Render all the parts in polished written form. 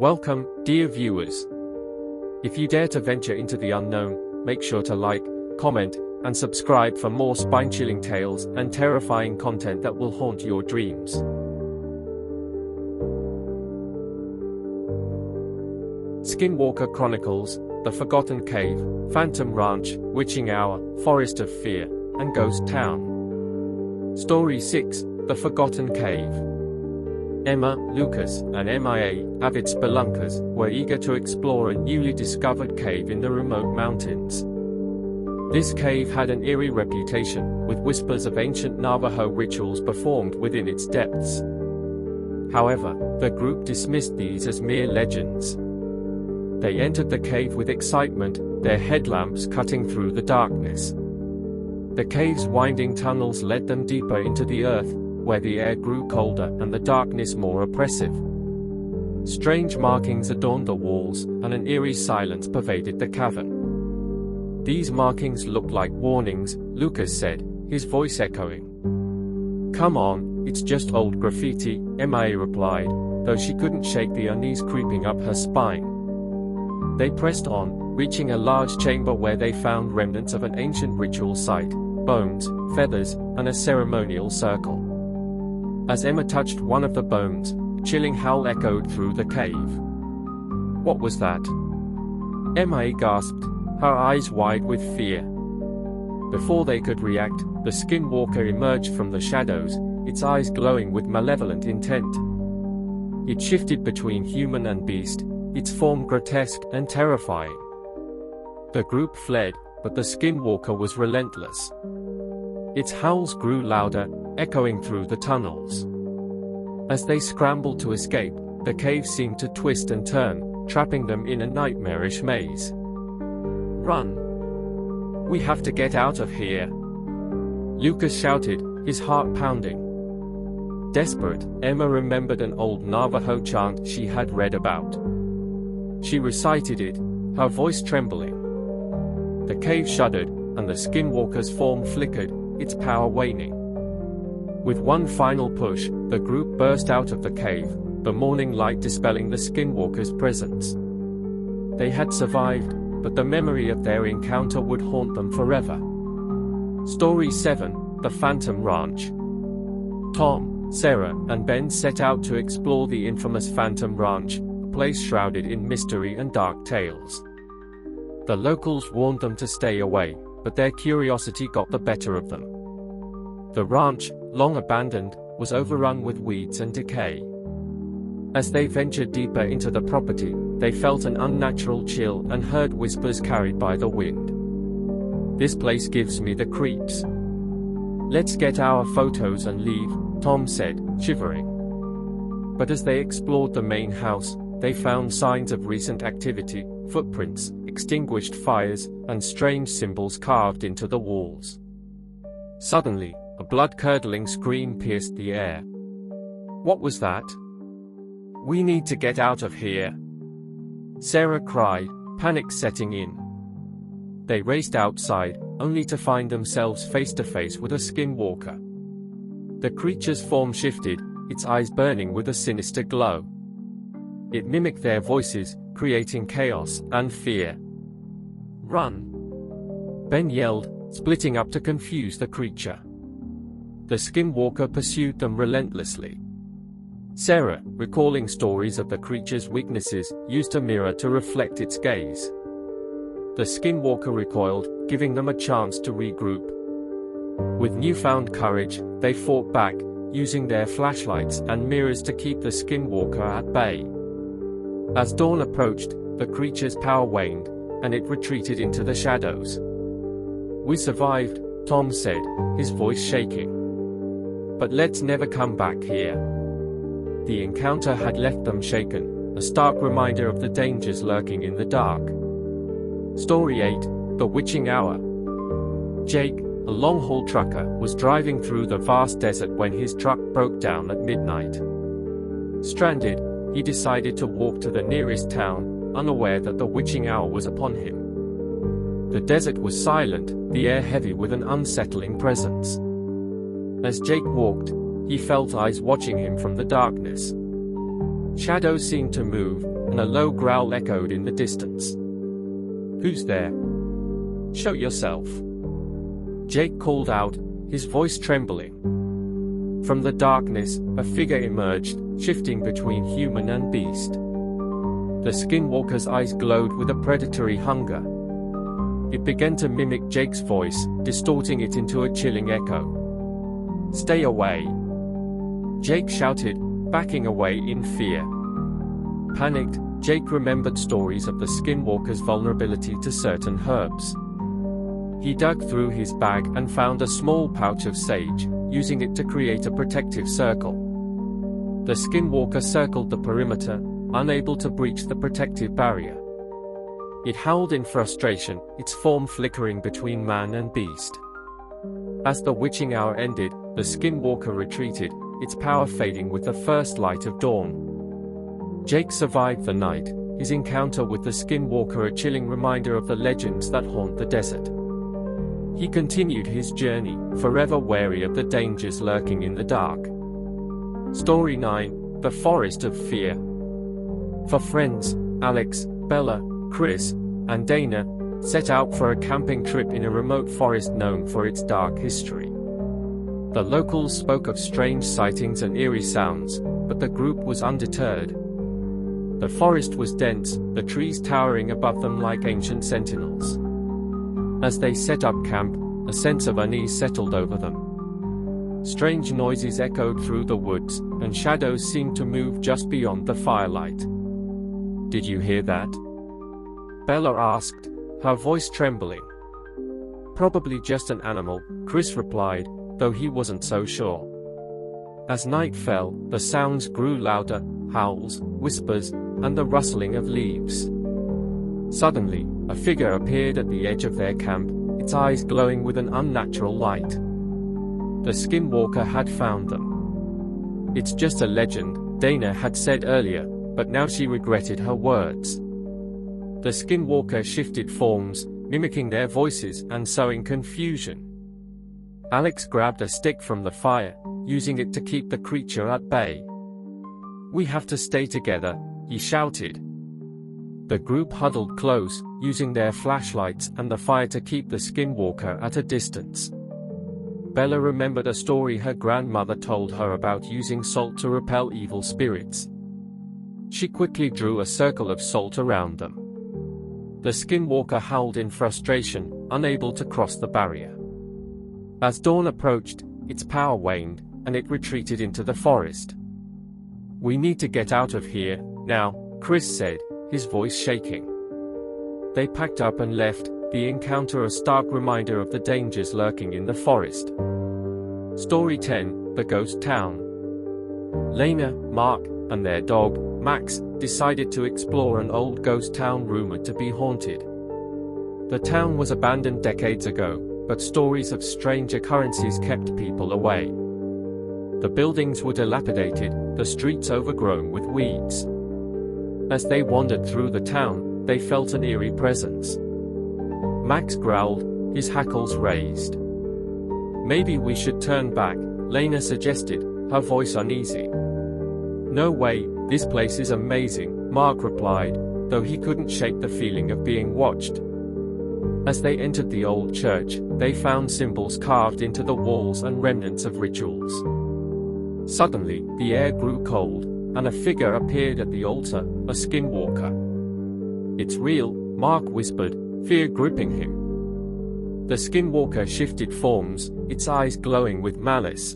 Welcome, dear viewers. If you dare to venture into the unknown, make sure to like, comment, and subscribe for more spine-chilling tales and terrifying content that will haunt your dreams. Skinwalker Chronicles, The Forgotten Cave, Phantom Ranch, Witching Hour, Forest of Fear, and Ghost Town. Story 6, The Forgotten Cave. Emma, Lucas, and MIA, avid spelunkers, were eager to explore a newly discovered cave in the remote mountains. This cave had an eerie reputation, with whispers of ancient Navajo rituals performed within its depths. However, the group dismissed these as mere legends. They entered the cave with excitement, their headlamps cutting through the darkness. The cave's winding tunnels led them deeper into the earth, where the air grew colder and the darkness more oppressive. Strange markings adorned the walls, and an eerie silence pervaded the cavern. These markings looked like warnings, Lucas said, his voice echoing. "Come on, it's just old graffiti," MIA replied, though she couldn't shake the unease creeping up her spine. They pressed on, reaching a large chamber where they found remnants of an ancient ritual site, bones, feathers, and a ceremonial circle. As Emma touched one of the bones, a chilling howl echoed through the cave. "What was that?" Emma gasped, her eyes wide with fear. Before they could react, the skinwalker emerged from the shadows, its eyes glowing with malevolent intent. It shifted between human and beast, its form grotesque and terrifying. The group fled, but the skinwalker was relentless. Its howls grew louder, echoing through the tunnels. As they scrambled to escape, the cave seemed to twist and turn, trapping them in a nightmarish maze. "Run! We have to get out of here!" Lucas shouted, his heart pounding. Desperate, Emma remembered an old Navajo chant she had read about. She recited it, her voice trembling. The cave shuddered, and the skinwalker's form flickered, its power waning. With one final push, the group burst out of the cave, the morning light dispelling the skinwalker's presence. They had survived, but the memory of their encounter would haunt them forever. Story 7, The Phantom Ranch. Tom, Sarah, and Ben set out to explore the infamous Phantom Ranch, a place shrouded in mystery and dark tales. The locals warned them to stay away, but their curiosity got the better of them. The ranch, long abandoned, was overrun with weeds and decay. As they ventured deeper into the property, they felt an unnatural chill and heard whispers carried by the wind. "This place gives me the creeps. Let's get our photos and leave," Tom said, shivering. But as they explored the main house, they found signs of recent activity, footprints, extinguished fires, and strange symbols carved into the walls. Suddenly, a blood-curdling scream pierced the air. "What was that?" "We need to get out of here," Sarah cried, panic setting in. They raced outside, only to find themselves face to face with a skinwalker. The creature's form shifted, its eyes burning with a sinister glow. It mimicked their voices, creating chaos and fear. "Run!" Ben yelled, splitting up to confuse the creature. The skinwalker pursued them relentlessly. Sarah, recalling stories of the creature's weaknesses, used a mirror to reflect its gaze. The skinwalker recoiled, giving them a chance to regroup. With newfound courage, they fought back, using their flashlights and mirrors to keep the skinwalker at bay. As dawn approached, the creature's power waned, and it retreated into the shadows. "We survived," Tom said, his voice shaking. "But let's never come back here." The encounter had left them shaken, a stark reminder of the dangers lurking in the dark. Story 8, The Witching Hour. Jake, a long-haul trucker, was driving through the vast desert when his truck broke down at midnight. Stranded, he decided to walk to the nearest town, unaware that the witching hour was upon him. The desert was silent, the air heavy with an unsettling presence. As Jake walked, he felt eyes watching him from the darkness. Shadows seemed to move, and a low growl echoed in the distance. "Who's there? Show yourself," Jake called out, his voice trembling. From the darkness, a figure emerged, shifting between human and beast. The Skinwalker's eyes glowed with a predatory hunger. It began to mimic Jake's voice, distorting it into a chilling echo. "Stay away!" Jake shouted, backing away in fear. Panicked, Jake remembered stories of the Skinwalker's vulnerability to certain herbs. He dug through his bag and found a small pouch of sage, using it to create a protective circle. The Skinwalker circled the perimeter, unable to breach the protective barrier. It howled in frustration, its form flickering between man and beast. As the witching hour ended, the Skinwalker retreated, its power fading with the first light of dawn. Jake survived the night, his encounter with the Skinwalker a chilling reminder of the legends that haunt the desert. He continued his journey, forever wary of the dangers lurking in the dark. Story 9: The Forest of Fear. For friends, Alex, Bella, Chris, and Dana set out for a camping trip in a remote forest known for its dark history. The locals spoke of strange sightings and eerie sounds, but the group was undeterred. The forest was dense, the trees towering above them like ancient sentinels. As they set up camp, a sense of unease settled over them. Strange noises echoed through the woods, and shadows seemed to move just beyond the firelight. "Did you hear that?" Bella asked, her voice trembling. "Probably just an animal," Chris replied, though he wasn't so sure. As night fell, the sounds grew louder, howls, whispers, and the rustling of leaves. Suddenly, a figure appeared at the edge of their camp, its eyes glowing with an unnatural light. The Skinwalker had found them. "It's just a legend," Dana had said earlier, but now she regretted her words. The Skinwalker shifted forms, mimicking their voices and sowing confusion. Alex grabbed a stick from the fire, using it to keep the creature at bay. "We have to stay together," he shouted. The group huddled close, using their flashlights and the fire to keep the Skinwalker at a distance. Bella remembered a story her grandmother told her about using salt to repel evil spirits. She quickly drew a circle of salt around them. The Skinwalker howled in frustration, unable to cross the barrier. As dawn approached, its power waned, and it retreated into the forest. "We need to get out of here, now," Chris said, his voice shaking. They packed up and left, the encounter a stark reminder of the dangers lurking in the forest. Story 10: The Ghost Town. Lena, Mark, and their dog, Max, decided to explore an old ghost town rumored to be haunted. The town was abandoned decades ago, but stories of strange occurrences kept people away. The buildings were dilapidated, the streets overgrown with weeds. As they wandered through the town, they felt an eerie presence. Max growled, his hackles raised. "Maybe we should turn back," Lena suggested, her voice uneasy. "No way, this place is amazing," Mark replied, though he couldn't shake the feeling of being watched. As they entered the old church, they found symbols carved into the walls and remnants of rituals. Suddenly, the air grew cold, and a figure appeared at the altar, a Skinwalker. "It's real," Mark whispered, fear gripping him. The Skinwalker shifted forms, its eyes glowing with malice.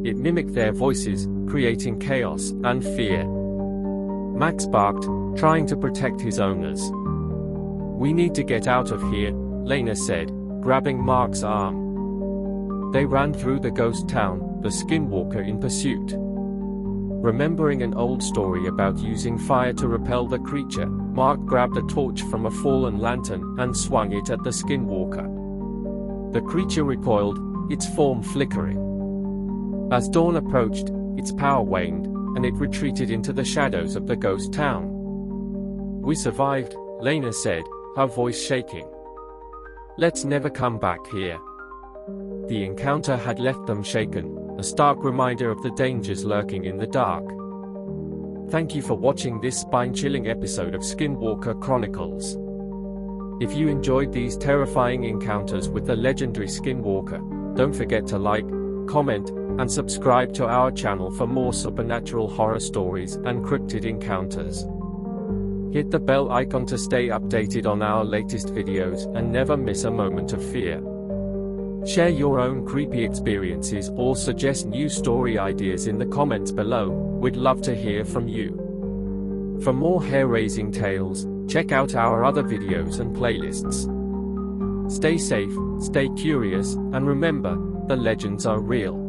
It mimicked their voices, creating chaos and fear. Max barked, trying to protect his owners. "We need to get out of here," Lena said, grabbing Mark's arm. They ran through the ghost town, the Skinwalker in pursuit. Remembering an old story about using fire to repel the creature, Mark grabbed a torch from a fallen lantern and swung it at the Skinwalker. The creature recoiled, its form flickering. As dawn approached, its power waned, and it retreated into the shadows of the ghost town. "We survived," Lena said, her voice shaking. "Let's never come back here." The encounter had left them shaken, a stark reminder of the dangers lurking in the dark. Thank you for watching this spine-chilling episode of Skinwalker Chronicles. If you enjoyed these terrifying encounters with the legendary Skinwalker, don't forget to like, comment, and subscribe to our channel for more supernatural horror stories and cryptid encounters. Hit the bell icon to stay updated on our latest videos and never miss a moment of fear. Share your own creepy experiences or suggest new story ideas in the comments below. We'd love to hear from you. For more hair-raising tales, check out our other videos and playlists. Stay safe, stay curious, and remember, the legends are real.